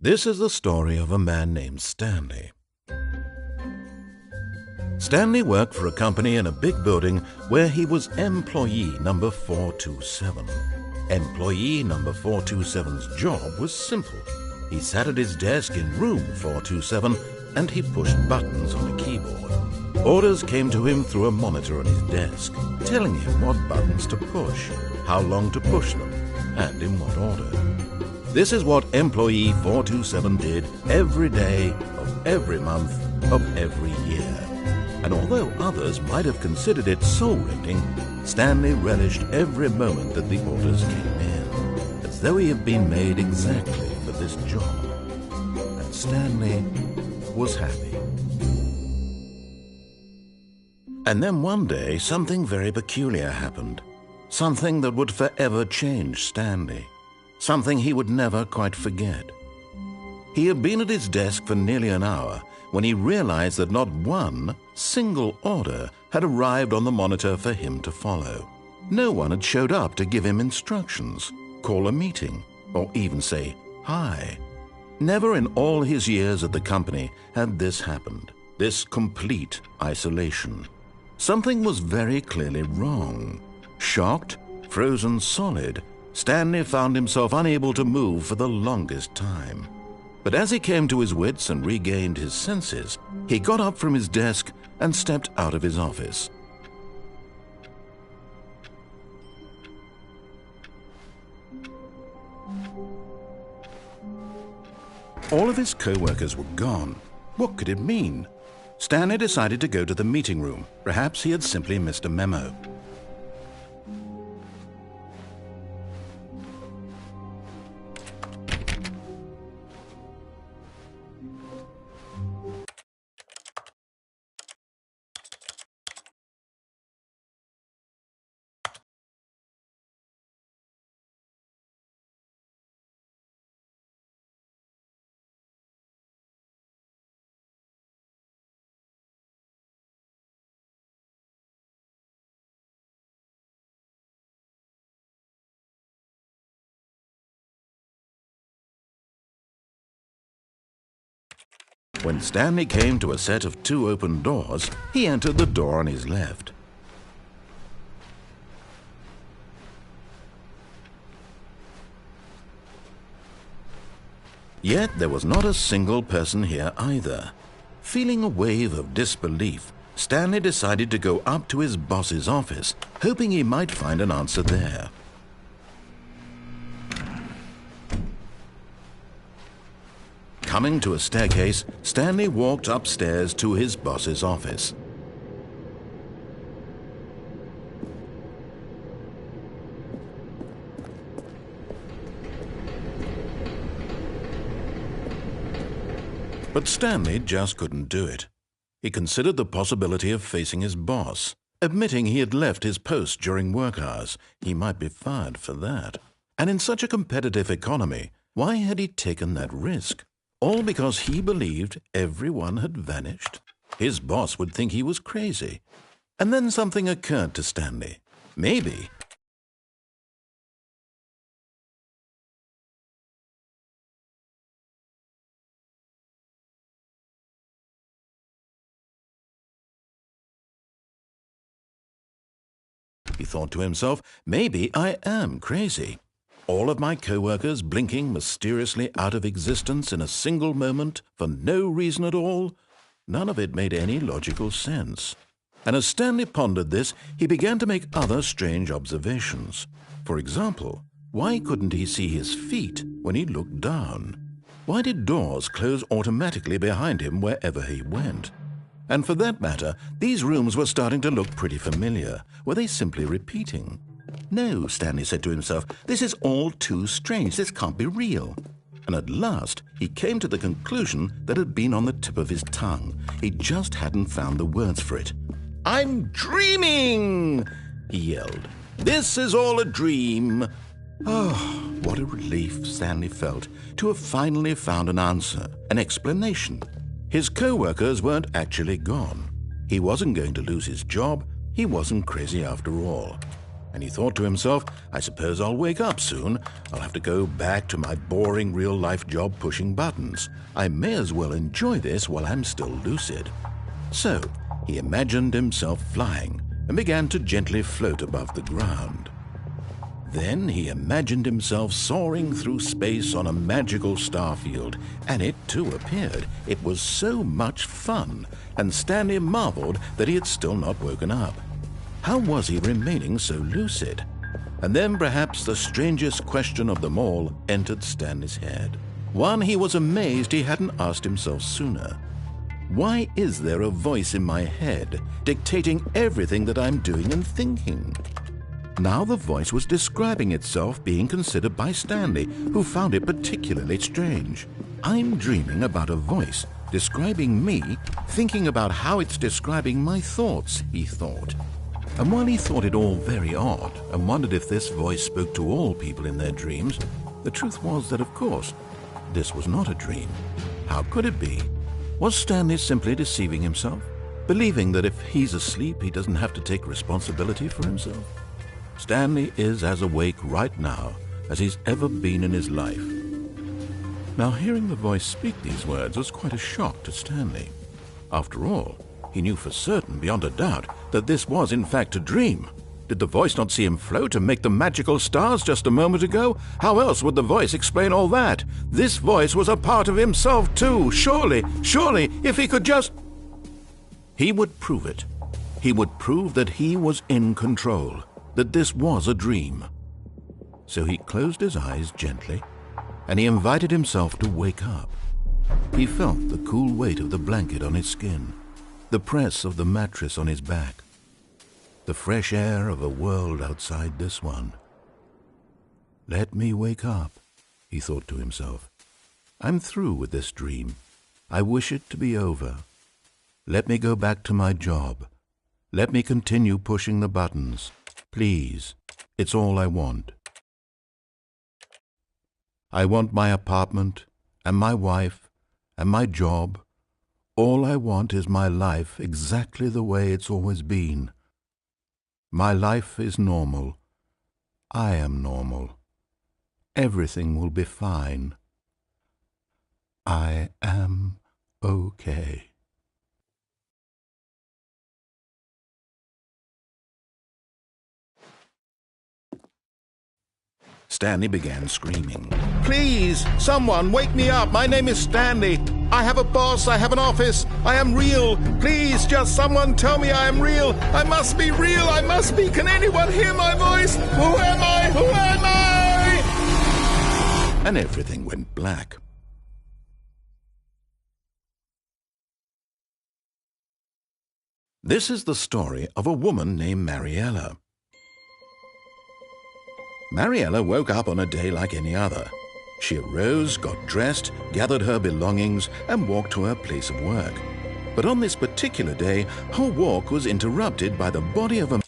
This is the story of a man named Stanley. Stanley worked for a company in a big building where he was employee number 427. Employee number 427's job was simple. He sat at his desk in room 427 and he pushed buttons on a keyboard. Orders came to him through a monitor on his desk, telling him what buttons to push, how long to push them, and in what order. This is what employee 427 did every day of every month of every year. And although others might have considered it soul-rending, Stanley relished every moment that the orders came in, as though he had been made exactly for this job. And Stanley was happy. And then one day, something very peculiar happened. Something that would forever change Stanley. Something he would never quite forget. He had been at his desk for nearly an hour when he realized that not one single order had arrived on the monitor for him to follow. No one had showed up to give him instructions, call a meeting, or even say hi. Never in all his years at the company had this happened, this complete isolation. Something was very clearly wrong. Shocked, frozen solid, Stanley found himself unable to move for the longest time. But as he came to his wits and regained his senses, he got up from his desk and stepped out of his office. All of his co-workers were gone. What could it mean? Stanley decided to go to the meeting room. Perhaps he had simply missed a memo. When Stanley came to a set of 2 open doors, he entered the door on his left. Yet there was not a single person here either. Feeling a wave of disbelief, Stanley decided to go up to his boss's office, hoping he might find an answer there. Coming to a staircase, Stanley walked upstairs to his boss's office. But Stanley just couldn't do it. He considered the possibility of facing his boss. Admitting he had left his post during work hours, he might be fired for that. And in such a competitive economy, why had he taken that risk? All because he believed everyone had vanished? His boss would think he was crazy. And then something occurred to Stanley. Maybe he thought to himself, maybe I am crazy. All of my co-workers blinking mysteriously out of existence in a single moment for no reason at all? None of it made any logical sense. And as Stanley pondered this, he began to make other strange observations. For example, why couldn't he see his feet when he looked down? Why did doors close automatically behind him wherever he went? And for that matter, these rooms were starting to look pretty familiar. Were they simply repeating? No, Stanley said to himself, this is all too strange. This can't be real. And at last, he came to the conclusion that had been on the tip of his tongue. He just hadn't found the words for it. I'm dreaming, he yelled. This is all a dream. Oh, what a relief Stanley felt to have finally found an answer, an explanation. His co-workers weren't actually gone. He wasn't going to lose his job. He wasn't crazy after all. And he thought to himself, I suppose I'll wake up soon. I'll have to go back to my boring real-life job pushing buttons. I may as well enjoy this while I'm still lucid. So he imagined himself flying and began to gently float above the ground. Then he imagined himself soaring through space on a magical starfield, and it too appeared. It was so much fun, and Stanley marveled that he had still not woken up. How was he remaining so lucid? And then perhaps the strangest question of them all entered Stanley's head. One he was amazed he hadn't asked himself sooner. Why is there a voice in my head dictating everything that I'm doing and thinking? Now the voice was describing itself being considered by Stanley, who found it particularly strange. I'm dreaming about a voice describing me, thinking about how it's describing my thoughts, he thought. And while he thought it all very odd and wondered if this voice spoke to all people in their dreams, the truth was that, of course, this was not a dream. How could it be? Was Stanley simply deceiving himself, believing that if he's asleep, he doesn't have to take responsibility for himself? Stanley is as awake right now as he's ever been in his life. Now, hearing the voice speak these words was quite a shock to Stanley. After all, he knew for certain, beyond a doubt, that this was in fact a dream. Did the voice not see him float and make the magical stars just a moment ago? How else would the voice explain all that? This voice was a part of himself too. Surely, if he could just... He would prove it. He would prove that he was in control, that this was a dream. So he closed his eyes gently, and he invited himself to wake up. He felt the cool weight of the blanket on his skin, the press of the mattress on his back, the fresh air of a world outside this one. Let me wake up, he thought to himself. I'm through with this dream. I wish it to be over. Let me go back to my job. Let me continue pushing the buttons. Please, it's all I want. I want my apartment and my wife and my job. All I want is my life exactly the way it's always been. My life is normal. I am normal. Everything will be fine. I am okay. Stanley began screaming. Please, someone, wake me up. My name is Stanley. I have a boss. I have an office. I am real. Please, just someone tell me I am real. I must be real. I must be. Can anyone hear my voice? Who am I? Who am I? And everything went black. This is the story of a woman named Mariella. Mariella woke up on a day like any other. She arose, got dressed, gathered her belongings, and walked to her place of work. But on this particular day, her walk was interrupted by the body of a